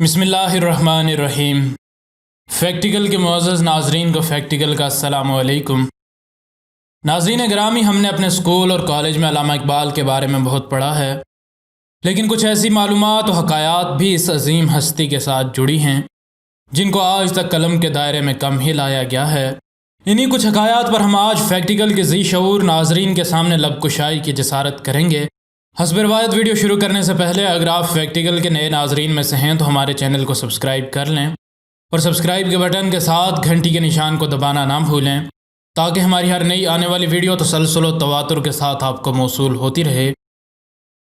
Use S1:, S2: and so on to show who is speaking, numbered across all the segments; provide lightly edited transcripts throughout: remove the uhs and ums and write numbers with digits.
S1: بسم اللہ الرحمن الرحیم۔ فیکٹیکل کے معزز ناظرین کو فیکٹیکل کا السلام علیکم۔ ناظرین گرامی، ہم نے اپنے اسکول اور کالج میں علامہ اقبال کے بارے میں بہت پڑھا ہے، لیکن کچھ ایسی معلومات و حکایات بھی اس عظیم ہستی کے ساتھ جڑی ہیں جن کو آج تک قلم کے دائرے میں کم ہی لایا گیا ہے۔ انہی کچھ حکایات پر ہم آج فیکٹیکل کے ذی شعور ناظرین کے سامنے لب کشائی کی جسارت کریں گے۔ حسب روایت ویڈیو شروع کرنے سے پہلے اگر آپ فیکٹیکل کے نئے ناظرین میں سے ہیں تو ہمارے چینل کو سبسکرائب کر لیں اور سبسکرائب کے بٹن کے ساتھ گھنٹی کے نشان کو دبانا نہ بھولیں تاکہ ہماری ہر نئی آنے والی ویڈیو تسلسل و تواتر کے ساتھ آپ کو موصول ہوتی رہے۔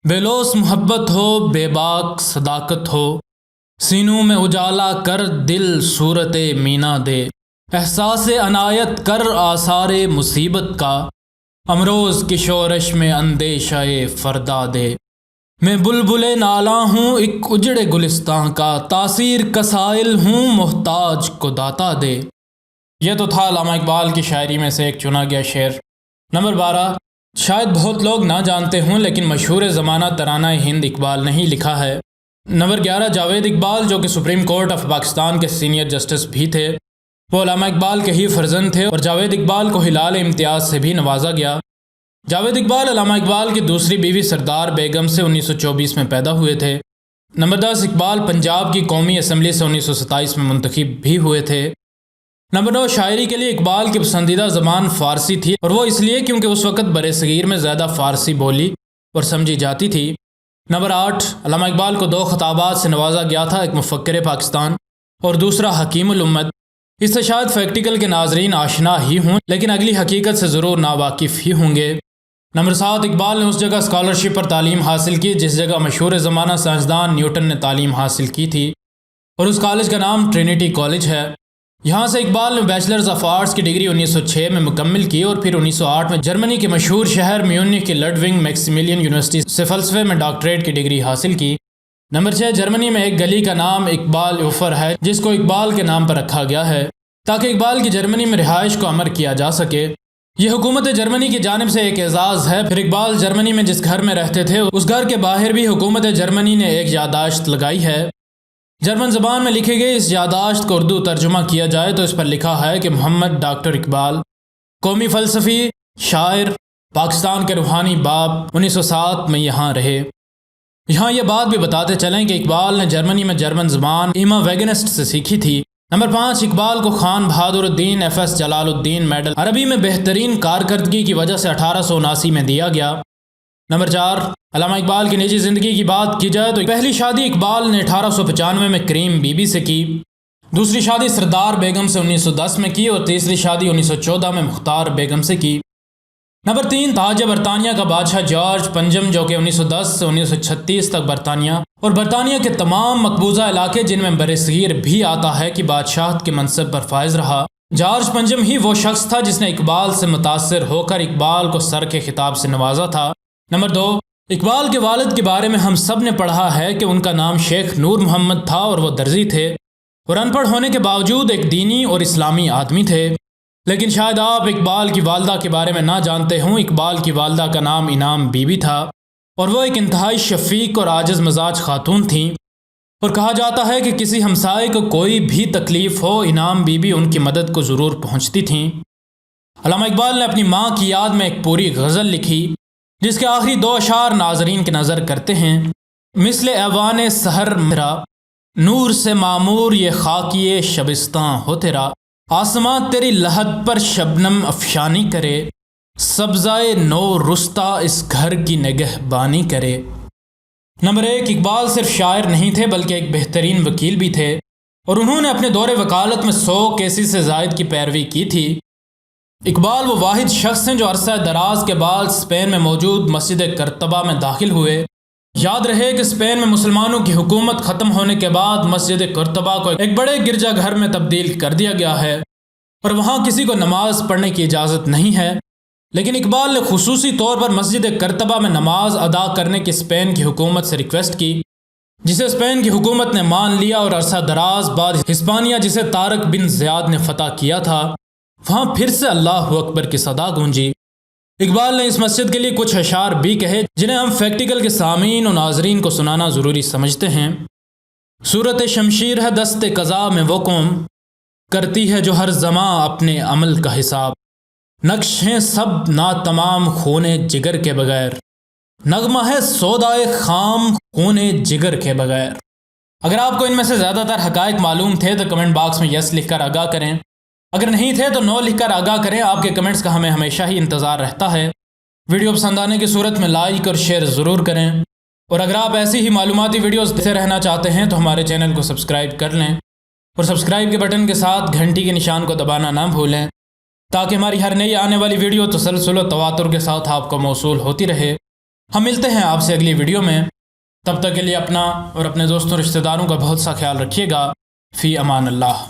S1: بے لوث محبت ہو، بے باک صداقت ہو، سینوں میں اجالا کر دل صورت مینا دے، احساس عنایت کر آثار مصیبت کا، امروز کی شورش میں اندیشہ فردا دے۔ میں بلبل نالاں ہوں ایک اجڑے گلستان کا، تاثیر کسائل ہوں محتاج کو داتا دے۔ یہ تو تھا علامہ اقبال کی شاعری میں سے ایک چنا گیا شعر۔ نمبر 12، شاید بہت لوگ نہ جانتے ہوں لیکن مشہور زمانہ ترانہ ہند اقبال نے ہی لکھا ہے۔ نمبر 11، جاوید اقبال جو کہ سپریم کورٹ آف پاکستان کے سینئر جسٹس بھی تھے، وہ علامہ اقبال کے ہی فرزند تھے اور جاوید اقبال کو ہلال امتیاز سے بھی نوازا گیا۔ جاوید اقبال علامہ اقبال کی دوسری بیوی سردار بیگم سے 1924 میں پیدا ہوئے تھے۔ نمبر 10، اقبال پنجاب کی قومی اسمبلی سے 1927 میں منتخب بھی ہوئے تھے۔ نمبر 9، شاعری کے لیے اقبال کی پسندیدہ زبان فارسی تھی اور وہ اس لیے کیونکہ اس وقت برِ صغیر میں زیادہ فارسی بولی اور سمجھی جاتی تھی۔ نمبر 8، علامہ اقبال کو 2 خطابات سے نوازا گیا تھا، ایک مفکر پاکستان اور دوسرا حکیم الامت۔ اس سے شاید فیکٹیکل کے ناظرین آشنا ہی ہوں لیکن اگلی حقیقت سے ضرور ناواقف ہی ہوں گے۔ نمبر 7، اقبال نے اس جگہ اسکالرشپ پر تعلیم حاصل کی جس جگہ مشہور زمانہ سائنسدان نیوٹن نے تعلیم حاصل کی تھی، اور اس کالج کا نام ٹرینٹی کالج ہے۔ یہاں سے اقبال نے بیچلرز آف آرٹس کی ڈگری 1906 میں مکمل کی اور پھر 1908 میں جرمنی کے مشہور شہر میونخ کی لڈونگ میکسیملین یونیورسٹی سے فلسفے میں ڈاکٹریٹ کی ڈگری حاصل کی۔ نمبر 6، جرمنی میں ایک گلی کا نام اقبال اوفر ہے جس کو اقبال کے نام پر رکھا گیا ہے تاکہ اقبال کی جرمنی میں رہائش کو امر کیا جا سکے۔ یہ حکومت جرمنی کی جانب سے ایک اعزاز ہے۔ پھر اقبال جرمنی میں جس گھر میں رہتے تھے اس گھر کے باہر بھی حکومت جرمنی نے ایک یادداشت لگائی ہے۔ جرمن زبان میں لکھی گئی اس یادداشت کو اردو ترجمہ کیا جائے تو اس پر لکھا ہے کہ محمد ڈاکٹر اقبال، قومی فلسفی، شاعر، پاکستان کے روحانی باپ، 1907 میں یہاں رہے۔ یہاں یہ بات بھی بتاتے چلیں کہ اقبال نے جرمنی میں جرمن زبان ایما ویگنسٹ سے سیکھی تھی۔ نمبر 5، اقبال کو خان بہادر الدین FS جلال الدین میڈل عربی میں بہترین کارکردگی کی وجہ سے 1879 میں دیا گیا۔ نمبر 4، علامہ اقبال کی نجی زندگی کی بات کی جائے تو پہلی شادی اقبال نے 1895 میں کریم بی بی سے کی، دوسری شادی سردار بیگم سے 1910 میں کی اور تیسری شادی 1914 میں مختار بیگم سے کی۔ نمبر 3، تاج برطانیہ کا بادشاہ جارج پنجم جو کہ 1910 سے 1936 تک برطانیہ اور برطانیہ کے تمام مقبوضہ علاقے جن میں برِ صغیر بھی آتا ہے کی بادشاہت کے منصب پر فائز رہا۔ جارج پنجم ہی وہ شخص تھا جس نے اقبال سے متاثر ہو کر اقبال کو سر کے خطاب سے نوازا تھا۔ نمبر 2، اقبال کے والد کے بارے میں ہم سب نے پڑھا ہے کہ ان کا نام شیخ نور محمد تھا اور وہ درزی تھے اور ان پڑھ ہونے کے باوجود ایک دینی اور اسلامی آدمی تھے۔ لیکن شاید آپ اقبال کی والدہ کے بارے میں نہ جانتے ہوں۔ اقبال کی والدہ کا نام انعام بی بی تھا اور وہ ایک انتہائی شفیق اور عاجز مزاج خاتون تھیں، اور کہا جاتا ہے کہ کسی ہمسائے کو کوئی بھی تکلیف ہو انعام بی بی ان کی مدد کو ضرور پہنچتی تھیں۔ علامہ اقبال نے اپنی ماں کی یاد میں ایک پوری غزل لکھی جس کے آخری 2 اشعار ناظرین کی نظر کرتے ہیں۔ مثل ایوان سحر میرا نور سے معمور یہ خاکیے شبستاں ہو تیرا، آسماں تیری لحد پر شبنم افشانی کرے، سبزائے نو رستہ اس گھر کی نگہبانی کرے۔ نمبر 1، اقبال صرف شاعر نہیں تھے بلکہ ایک بہترین وکیل بھی تھے اور انہوں نے اپنے دور وکالت میں 100 کیسز سے زائد کی پیروی کی تھی۔ اقبال وہ واحد شخص ہیں جو عرصہ دراز کے بعد اسپین میں موجود مسجد قرطبہ میں داخل ہوئے۔ یاد رہے کہ اسپین میں مسلمانوں کی حکومت ختم ہونے کے بعد مسجد قرطبہ کو ایک بڑے گرجا گھر میں تبدیل کر دیا گیا ہے اور وہاں کسی کو نماز پڑھنے کی اجازت نہیں ہے، لیکن اقبال نے خصوصی طور پر مسجد قرطبہ میں نماز ادا کرنے کی اسپین کی حکومت سے ریکویسٹ کی، جسے اسپین کی حکومت نے مان لیا اور عرصہ دراز بعد ہسپانیہ جسے طارق بن زیاد نے فتح کیا تھا وہاں پھر سے اللہ اکبر کی صدا گونجی۔ اقبال نے اس مسجد کے لیے کچھ اشعار بھی کہے جنہیں ہم فیکٹیکل کے سامعین و ناظرین کو سنانا ضروری سمجھتے ہیں۔ صورت شمشیر ہے دست قضا میں وہ قوم، کرتی ہے جو ہر زماں اپنے عمل کا حساب، نقش ہیں سب ناتمام خون جگر کے بغیر، نغمہ ہے سودائے خام خون جگر کے بغیر۔ اگر آپ کو ان میں سے زیادہ تر حقائق معلوم تھے تو کمنٹ باکس میں یس لکھ کر آگاہ کریں، اگر نہیں تھے تو نو لکھ کر آگاہ کریں۔ آپ کے کمنٹس کا ہمیں ہمیشہ ہی انتظار رہتا ہے۔ ویڈیو پسند آنے کی صورت میں لائک اور شیئر ضرور کریں، اور اگر آپ ایسی ہی معلوماتی ویڈیوز دیکھتے رہنا چاہتے ہیں تو ہمارے چینل کو سبسکرائب کر لیں، اور سبسکرائب کے بٹن کے ساتھ گھنٹی کے نشان کو دبانا نہ بھولیں، تاکہ ہماری ہر نئی آنے والی ویڈیو تسلسل و تواتر کے ساتھ آپ کو موصول ہوتی رہے۔ ہم ملتے ہیں آپ سے اگلی ویڈیو میں، تب تک کے لیے اپنا اور اپنے دوستوں رشتہ داروں کا بہت سا خیال رکھیے گا۔ فی امان اللہ۔